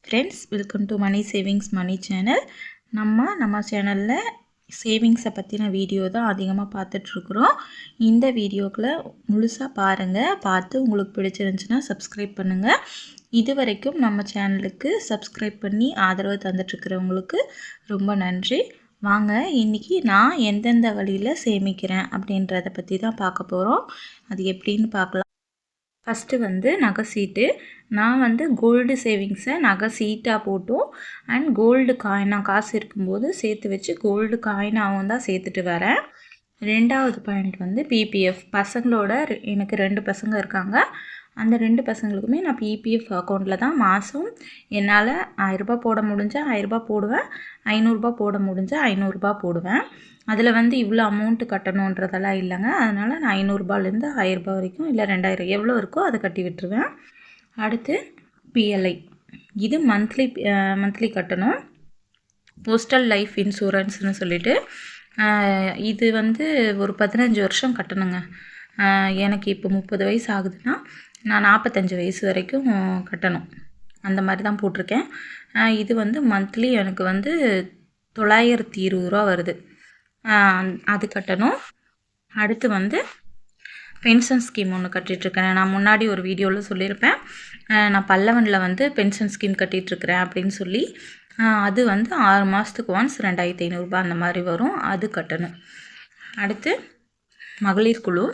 Friends, welcome to money savings money channel. நம்ம சேனலில் சேவிங்ஸை பற்றின வீடியோ தான் அதிகமாக பார்த்துட்ருக்குறோம். இந்த வீடியோக்களை முழுசாக பாருங்கள். பார்த்து உங்களுக்கு பிடிச்சிருந்துச்சுன்னா சப்ஸ்கிரைப் பண்ணுங்கள். இது வரைக்கும் நம்ம சேனலுக்கு சப்ஸ்கிரைப் பண்ணி ஆதரவு தந்துட்டுருக்கிறவங்களுக்கு ரொம்ப நன்றி. வாங்க, இன்றைக்கி நான் எந்தெந்த வழியில் சேமிக்கிறேன் அப்படின்றத பற்றி தான் பார்க்க போகிறோம். அது எப்படின்னு பார்க்கலாம். ஃபஸ்ட்டு நகை சீட்டு. நான் கோல்டு சேவிங்ஸை நகை சீட்டாக போட்டும் அண்ட் கோல்டு காயினாக காசு இருக்கும்போது சேர்த்து வச்சு கோல்டு காயினாகவும் தான் சேர்த்துட்டு வரேன். ரெண்டாவது பாயிண்ட் பிபிஎஃப். பசங்களோட எனக்கு 2 பசங்க இருக்காங்க. அந்த 2 பசங்களுக்குமே நான் பிபிஎஃப் அக்கௌண்ட்டில் தான் மாதம் என்னால் 1000 போட முடிஞ்சால் 1000 போடுவேன், 500 போட முடிஞ்சால் 500 போடுவேன். அதில் இவ்வளோ அமௌண்ட்டு கட்டணுன்றதெல்லாம் இல்லைங்க. அதனால் நான் 500 1000 வரைக்கும் இல்லை 2000 எவ்வளோ இருக்கோ அதை கட்டி விட்டுருவேன். அடுத்து பிஎல்ஐ. இது மந்த்லி கட்டணும். போஸ்டல் லைஃப் இன்சூரன்ஸ்னு சொல்லிட்டு இது ஒரு 15 வருஷம் கட்டணுங்க. எனக்கு இப்போ 30 வயசு ஆகுதுன்னா நான் 45 வயசு வரைக்கும் கட்டணும். அந்த மாதிரி தான் போட்டிருக்கேன். இது மந்த்லி எனக்கு 920 ரூபா வருது. அது கட்டணும். அடுத்து பென்ஷன் ஸ்கீம் ஒன்று கட்டிகிட்ருக்கேன். நான் முன்னாடி ஒரு வீடியோவில் சொல்லியிருப்பேன், நான் பல்லவனில் பென்ஷன் ஸ்கீம் கட்டிகிட்ருக்கிறேன் அப்படின்னு சொல்லி. அது 6 மாதத்துக்கு ஒன்ஸ் 2500 ரூபா அந்த மாதிரி வரும். அது கட்டணும். அடுத்து மகளிர் குழு.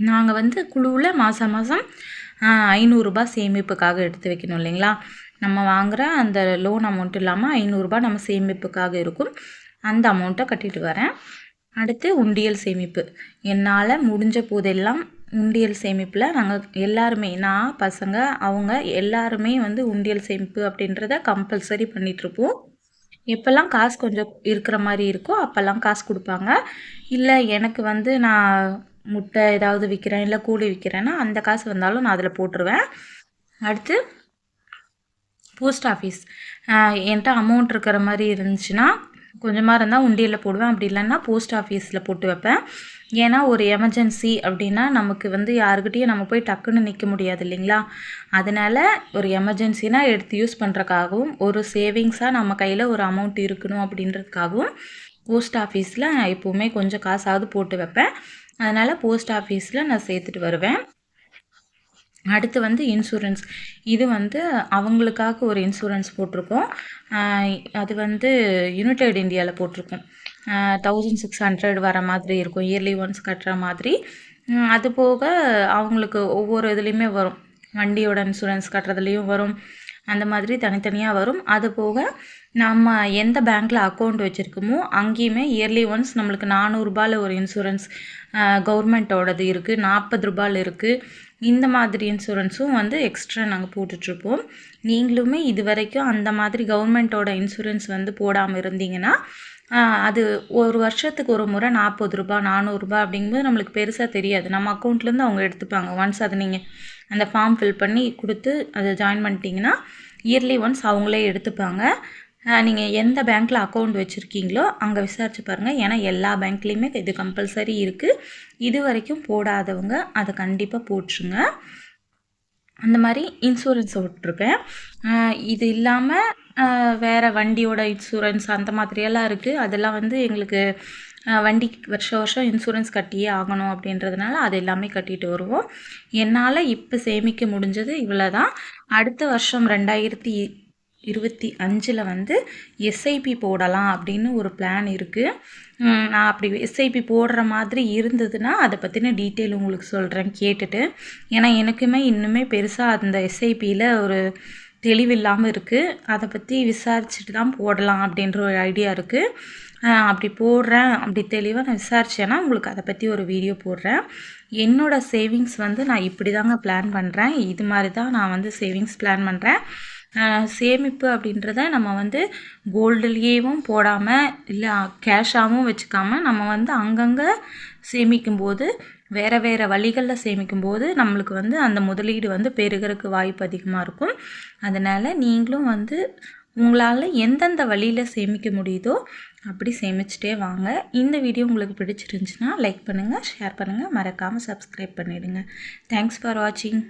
நாங்கள் குழுவில் மாதம் 500 ரூபா சேமிப்புக்காக எடுத்து வைக்கணும் இல்லைங்களா. நம்ம வாங்குகிற அந்த லோன் அமௌண்ட் இல்லாமல் 500 ரூபா நம்ம சேமிப்புக்காக இருக்கும். அந்த அமௌண்ட்டை கட்டிட்டு வரேன். அடுத்து உண்டியல் சேமிப்பு. என்னால் முடிஞ்ச போதெல்லாம் உண்டியல் சேமிப்பில் நாங்கள் எல்லாருமே, நான் பசங்க அவங்க எல்லாருமே உண்டியல் சேமிப்பு அப்படின்றத கம்பல்சரி பண்ணிகிட்ருப்போம். எப்போல்லாம் காசு கொஞ்சம் இருக்கிற மாதிரி இருக்கோ அப்போல்லாம் காசு கொடுப்பாங்க. இல்லை எனக்கு நான் முட்டை ஏதாவது விற்கிறேன் இல்லை கூலி விற்கிறேன்னா அந்த காசு வந்தாலும் நான் அதில் போட்டுருவேன். அடுத்து போஸ்ட் ஆஃபீஸ். என்கிட்ட அமௌண்ட் இருக்கிற மாதிரி இருந்துச்சுன்னா கொஞ்சமாக இருந்தால் உண்டியலில் போடுவேன். அப்படி இல்லைன்னா போஸ்ட் ஆஃபீஸில் போட்டு வைப்பேன். ஏன்னா ஒரு எமர்ஜென்சி அப்படின்னா நமக்கு யாருக்கிட்டையும் நம்ம போய் டக்குன்னு நிற்க முடியாது இல்லைங்களா. அதனால் ஒரு எமர்ஜென்சினா எடுத்து யூஸ் பண்ணுறக்காகவும் ஒரு சேவிங்ஸாக நம்ம கையில் ஒரு அமௌண்ட் இருக்கணும் அப்படின்றதுக்காகவும் போஸ்ட் ஆஃபீஸில் எப்போவுமே கொஞ்சம் காசாவது போட்டு வைப்பேன். அதனால் போஸ்ட் ஆஃபீஸில் நான் சேர்த்துட்டு வருவேன். அடுத்து இன்சூரன்ஸ். இது அவங்களுக்காக ஒரு இன்சூரன்ஸ் போட்டிருக்கோம். அது யுனைடெட் இந்தியாவில் போட்டிருக்கோம். 1600 வர மாதிரி இருக்கும், இயர்லி ஒன்ஸ் கட்டுற மாதிரி. அது போக அவங்களுக்கு ஒவ்வொரு இதுலேயுமே வரும். வண்டியோட இன்சூரன்ஸ் கட்டுறதுலேயும் வரும். அந்த மாதிரி தனித்தனியாக வரும். அது போக நம்ம எந்த பேங்க்கில் அக்கௌண்ட் வச்சுருக்கோமோ அங்கேயுமே இயர்லி ஒன்ஸ் நம்மளுக்கு 400 ரூபாயில் ஒரு இன்சூரன்ஸ் கவர்மெண்ட்டோடது இருக்குது, 40 ரூபாயில் இருக்குது. இந்த மாதிரி இன்சூரன்ஸும் எக்ஸ்ட்ரா நாங்கள் போட்டுட்ருப்போம். நீங்களுமே இது வரைக்கும் அந்த மாதிரி கவர்மெண்ட்டோட இன்சூரன்ஸ் போடாமல் இருந்தீங்கன்னா அது ஒரு வருஷத்துக்கு ஒரு முறை 40 ரூபா 400 ரூபா அப்படிங்கும்போது நம்மளுக்கு பெருசாக தெரியாது. நம்ம அக்கௌண்ட்லேருந்து அவங்க எடுத்துப்பாங்க. ஒன்ஸ் அதை நீங்கள் அந்த ஃபார்ம் ஃபில் பண்ணி கொடுத்து அதை ஜாயின் பண்ணிட்டீங்கன்னா இயர்லி ஒன்ஸ் அவங்களே எடுத்துப்பாங்க. நீங்கள் எந்த பேங்க்கில் அக்கௌண்ட் வச்சுருக்கீங்களோ அங்கே விசாரித்து பாருங்கள். ஏன்னா எல்லா பேங்க்லேயுமே இது கம்பல்சரி இருக்குது. இது வரைக்கும் போடாதவங்க அதை கண்டிப்பாக போட்டுருங்க. அந்த மாதிரி இன்சூரன்ஸ் விட்டுருக்கேன். இது இல்லாமல் வேறு வண்டியோட இன்சூரன்ஸ் அந்த மாதிரியெல்லாம் இருக்குது. அதெல்லாம் எங்களுக்கு வண்டிக்கு வருஷம் வருஷம் கட்டியே ஆகணும் அப்படின்றதுனால அது எல்லாமே கட்டிட்டு வருவோம். என்னால் இப்போ சேமிக்க முடிஞ்சது இவ்வளோ தான். அடுத்த வருஷம் 2025 எஸ்ஐபி போடலாம் அப்படின்னு ஒரு பிளான் இருக்குது. நான் அப்படி எஸ்ஐபி போடுற மாதிரி இருந்ததுன்னா அதை பற்றின டீட்டெயில் உங்களுக்கு சொல்கிறேன் கேட்டுட்டு. ஏன்னா எனக்குமே இன்னுமே பெருசாக அந்த எஸ்ஐபியில் ஒரு தெளிவில்லாமல் இருக்குது. அதை பற்றி விசாரிச்சுட்டு தான் போடலாம் அப்படின்ற ஒரு ஐடியா இருக்குது. அப்படி போடுறேன், அப்படி தெளிவாக நான் விசாரித்தேன்னா உங்களுக்கு அதை பற்றி ஒரு வீடியோ போடுறேன். என்னோடய சேவிங்ஸ் நான் இப்படி தாங்க பிளான் பண்ணுறேன். இது மாதிரி தான் நான் சேவிங்ஸ் பிளான் பண்ணுறேன். சேமிப்பு அப்படின்றத நம்ம கோல்டுலேயும் போடாமல் இல்லை கேஷாகவும் வச்சுக்காமல் நம்ம அங்கங்கே சேமிக்கும்போது வேறு வழிகளில் சேமிக்கும்போது நம்மளுக்கு அந்த முதலீடு பெருகிறதுக்கு வாய்ப்பு அதிகமாக இருக்கும். அதனால் நீங்களும் உங்களால் எந்தெந்த வழியில் சேமிக்க முடியுதோ அப்படி சேமிச்சுட்டே வாங்க. இந்த வீடியோ உங்களுக்கு பிடிச்சிருந்துச்சுன்னா லைக் பண்ணுங்கள், ஷேர் பண்ணுங்கள், மறக்காமல் சப்ஸ்கிரைப் பண்ணிவிடுங்க. தேங்க்ஸ் ஃபார் வாட்சிங்.